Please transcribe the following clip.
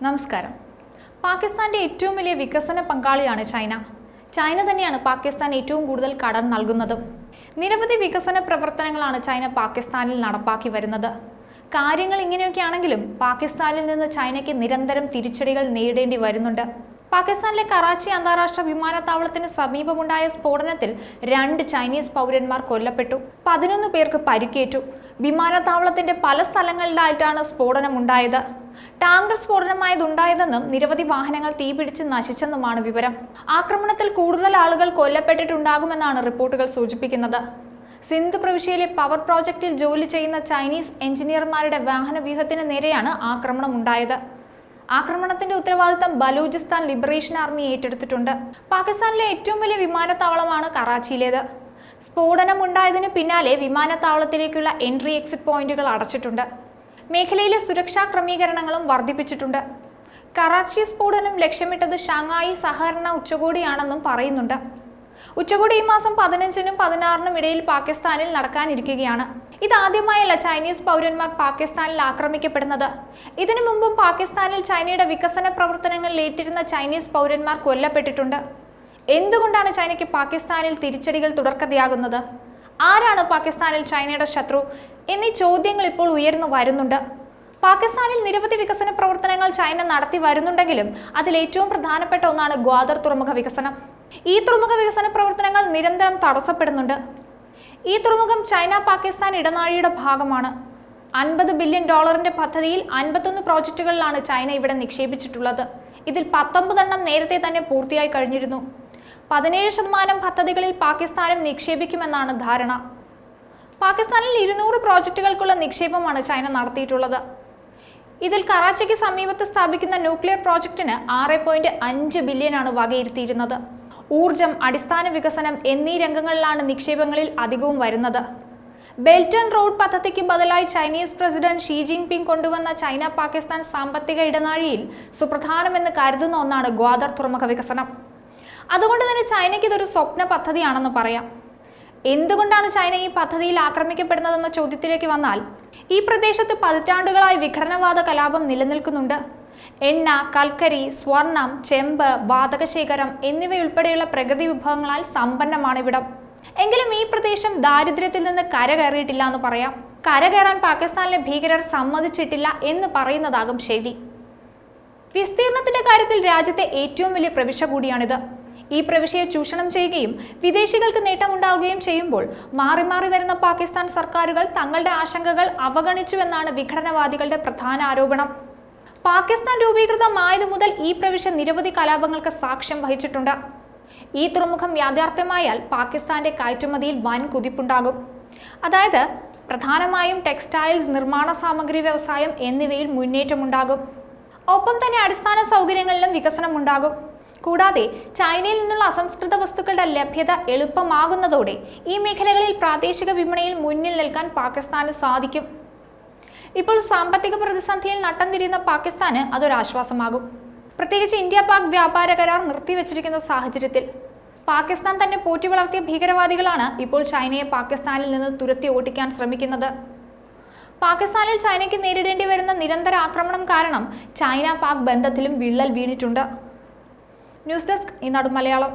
നമസ്കാരം. പാകിസ്ഥാന്റെ ഏറ്റവും വലിയ വികസന പങ്കാളിയാണ് ചൈന. ചൈന തന്നെയാണ് പാകിസ്ഥാൻ ഏറ്റവും കൂടുതൽ കടം നൽകുന്നതും. നിരവധി വികസന പ്രവർത്തനങ്ങളാണ് ചൈന പാകിസ്ഥാനിൽ നടപ്പാക്കി വരുന്നത്. കാര്യങ്ങൾ ഇങ്ങനെയൊക്കെയാണെങ്കിലും പാകിസ്ഥാനിൽ നിന്ന് ചൈനയ്ക്ക് നിരന്തരം തിരിച്ചടികൾ നേരിടേണ്ടി വരുന്നുണ്ട്. പാകിസ്ഥാനിലെ കറാച്ചി അന്താരാഷ്ട്ര വിമാനത്താവളത്തിന് സമീപമുണ്ടായ സ്ഫോടനത്തിൽ 2 ചൈനീസ് പൗരന്മാർ കൊല്ലപ്പെട്ടു. 11 പേർക്ക് പരിക്കേറ്റു. വിമാനത്താവളത്തിന്റെ പല സ്ഥലങ്ങളിലായിട്ടാണ് സ്ഫോടനമുണ്ടായത്. ടാങ്കർ സ്ഫോടനമായതുണ്ടായതെന്നും നിരവധി വാഹനങ്ങൾ തീപിടിച്ച് നശിച്ചെന്നുമാണ് വിവരം. ആക്രമണത്തിൽ കൂടുതൽ ആളുകൾ കൊല്ലപ്പെട്ടിട്ടുണ്ടാകുമെന്നാണ് റിപ്പോർട്ടുകൾ സൂചിപ്പിക്കുന്നത്. സിന്ധ് പ്രവിശ്യയിലെ പവർ പ്രോജക്റ്റിൽ ജോലി ചെയ്യുന്ന ചൈനീസ് എഞ്ചിനീയർമാരുടെ വാഹനവ്യൂഹത്തിന് നേരെയാണ് ആക്രമണം ഉണ്ടായത്. ആക്രമണത്തിന്റെ ഉത്തരവാദിത്തം ബലൂചിസ്ഥാൻ ലിബറേഷൻ ആർമി ഏറ്റെടുത്തിട്ടുണ്ട്. പാകിസ്ഥാനിലെ ഏറ്റവും വലിയ വിമാനത്താവളമാണ് കറാച്ചിയിലേത്. സ്ഫോടനം ഉണ്ടായതിനു പിന്നാലെ വിമാനത്താവളത്തിലേക്കുള്ള എൻട്രി എക്സിറ്റ് പോയിന്റുകൾ അടച്ചിട്ടുണ്ട്. മേഖലയിലെ സുരക്ഷാ ക്രമീകരണങ്ങളും വർദ്ധിപ്പിച്ചിട്ടുണ്ട്. കറാച്ചി സ്ഫോടനം ലക്ഷ്യമിട്ടത് ഷാങ്ഹായി സഹകരണ ഉച്ചകോടിയാണെന്നും പറയുന്നുണ്ട്. ഉച്ചകോടി ഈ മാസം 15-നും 16-നും ഇടയിൽ പാകിസ്ഥാനിൽ നടക്കാനിരിക്കുകയാണ്. ഇതാദ്യമായല്ല ചൈനീസ് പൗരന്മാർ പാകിസ്ഥാനിൽ ആക്രമിക്കപ്പെടുന്നത്. ഇതിനു മുമ്പും പാകിസ്ഥാനിൽ ചൈനയുടെ വികസന പ്രവർത്തനങ്ങളിൽ ഏറ്റിരുന്ന ചൈനീസ് പൗരന്മാർ കൊല്ലപ്പെട്ടിട്ടുണ്ട്. എന്തുകൊണ്ടാണ് ചൈനയ്ക്ക് പാകിസ്ഥാനിൽ തിരിച്ചടികൾ തുടർക്കഥയാകുന്നത്? ആരാണ് പാകിസ്ഥാനിൽ ചൈനയുടെ ശത്രു എന്നീ ചോദ്യങ്ങൾ ഇപ്പോൾ ഉയർന്നു വരുന്നുണ്ട്. പാകിസ്ഥാനിൽ നിരവധി വികസന പ്രവർത്തനങ്ങൾ ചൈന നടത്തി വരുന്നുണ്ടെങ്കിലും അതിൽ ഏറ്റവും പ്രധാനപ്പെട്ട ഒന്നാണ് ഗ്വാദർ തുറമുഖ വികസനം. ഈ തുറമുഖ വികസന പ്രവർത്തനങ്ങൾ നിരന്തരം തടസ്സപ്പെടുന്നുണ്ട്. ഈ തുറമുഖം ചൈന പാകിസ്ഥാൻ ഇടനാഴിയുടെ ഭാഗമാണ്. $50 ബില്യൺ പദ്ധതിയിൽ 51 പ്രോജക്റ്റുകളിലാണ് ചൈന ഇവിടെ നിക്ഷേപിച്ചിട്ടുള്ളത്. ഇതിൽ 19 നേരത്തെ തന്നെ പൂർത്തിയായി കഴിഞ്ഞിരുന്നു. 17% പദ്ധതികളിൽ പാകിസ്ഥാനും നിക്ഷേപിക്കുമെന്നാണ് ധാരണ. പാകിസ്ഥാനിൽ 200 പ്രോജക്റ്റുകൾക്കുള്ള നിക്ഷേപമാണ് ചൈന നടത്തിയിട്ടുള്ളത്. ഇതിൽ കറാച്ചിക്ക് സമീപത്ത് സ്ഥാപിക്കുന്ന ന്യൂക്ലിയർ പ്രോജക്റ്റിന് 6.5 ബില്യനാണ് വകയിരുത്തിയിരുന്നത്. ഊർജം, അടിസ്ഥാന വികസനം എന്നീ രംഗങ്ങളിലാണ് നിക്ഷേപങ്ങളിൽ അധികവും വരുന്നത്. ബെൽറ്റ് ആൻഡ് റോഡ് പദ്ധതിക്ക് ബദലായി ചൈനീസ് പ്രസിഡന്റ് ഷീ ജിൻപിങ് കൊണ്ടുവന്ന ചൈന പാകിസ്ഥാൻ സാമ്പത്തിക ഇടനാഴിയിൽ സുപ്രധാനമെന്ന് കരുതുന്ന ഒന്നാണ് ഗ്വാദർ തുറമുഖ വികസനം. അതുകൊണ്ട് തന്നെ ചൈനയ്ക്ക് ഇതൊരു സ്വപ്ന പദ്ധതിയാണെന്ന് പറയാം. എന്തുകൊണ്ടാണ് ചൈന ഈ പദ്ധതിയിൽ ആക്രമിക്കപ്പെടുന്നതെന്ന ചോദ്യത്തിലേക്ക് വന്നാൽ, ഈ പ്രദേശത്ത് പതിറ്റാണ്ടുകളായി വിഘടനവാദ കലാപം നിലനിൽക്കുന്നുണ്ട്. എണ്ണ, കൽക്കരി, സ്വർണം, ചെമ്പ്, വാതകശേഖരം എന്നിവയുൾപ്പെടെയുള്ള പ്രകൃതി വിഭവങ്ങളാൽ സമ്പന്നമാണിവിടം. എങ്കിലും ഈ പ്രദേശം ദാരിദ്ര്യത്തിൽ നിന്ന് കരകയറിയിട്ടില്ല എന്ന് പറയാം. കരകയറാൻ പാകിസ്ഥാനിലെ ഭീകരർ സമ്മതിച്ചിട്ടില്ല എന്ന് പറയുന്നതാകും ശരി. വിസ്തീർണത്തിന്റെ കാര്യത്തിൽ രാജ്യത്തെ ഏറ്റവും വലിയ പ്രവിശ്യ കൂടിയാണിത്. ഈ പ്രവിശ്യയെ ചൂഷണം ചെയ്യുകയും വിദേശികൾക്ക് നേട്ടമുണ്ടാവുകയും ചെയ്യുമ്പോൾ മാറി മാറി വരുന്ന പാകിസ്ഥാൻ സർക്കാരുകൾ തങ്ങളുടെ ആശങ്കകൾ അവഗണിച്ചുവെന്നാണ് വിഘടനവാദികളുടെ പ്രധാന ആരോപണം. പാകിസ്ഥാൻ രൂപീകൃതമായതു മുതൽ ഈ പ്രവിശ്യ നിരവധി കലാപങ്ങൾക്ക് സാക്ഷ്യം വഹിച്ചിട്ടുണ്ട്. ഈ തുറമുഖം യാഥാർത്ഥ്യമായാൽ പാകിസ്ഥാന്റെ കയറ്റുമതിയിൽ വൻ കുതിപ്പുണ്ടാകും. അതായത് പ്രധാനമായും ടെക്സ്റ്റൈൽസ്, നിർമ്മാണ സാമഗ്രി വ്യവസായം എന്നിവയിൽ മുന്നേറ്റമുണ്ടാകും. ഒപ്പം തന്നെ അടിസ്ഥാന സൗകര്യങ്ങളിലും വികസനമുണ്ടാകും. കൂടാതെ ചൈനയിൽ നിന്നുള്ള അസംസ്കൃത വസ്തുക്കളുടെ ലഭ്യത എളുപ്പമാകുന്നതോടെ ഈ മേഖലകളിൽ പ്രാദേശിക വിപണിയിൽ മുന്നിൽ നിൽക്കാൻ പാകിസ്ഥാന് സാധിക്കും. ഇപ്പോൾ സാമ്പത്തിക പ്രതിസന്ധിയിൽ നട്ടം തിരിയുന്ന പാകിസ്ഥാന് അതൊരാശ്വാസമാകും. പ്രത്യേകിച്ച് ഇന്ത്യ-പാക് വ്യാപാര കരാർ നിർത്തിവെച്ചിരിക്കുന്ന സാഹചര്യത്തിൽ. പാകിസ്ഥാൻ തന്നെ പോറ്റി വളർത്തിയ ഭീകരവാദികളാണ് ഇപ്പോൾ ചൈനയെ പാകിസ്ഥാനിൽ നിന്ന് തുരത്തി ഓടിക്കാൻ ശ്രമിക്കുന്നത്. പാകിസ്ഥാനിൽ ചൈനയ്ക്ക് നേരിടേണ്ടി വരുന്ന നിരന്തര ആക്രമണം കാരണം ചൈന-പാക് ബന്ധത്തിലും വിള്ളൽ വീണിട്ടുണ്ട്. ന്യൂസ് ഡെസ്ക് ഈനാട് മലയാളം.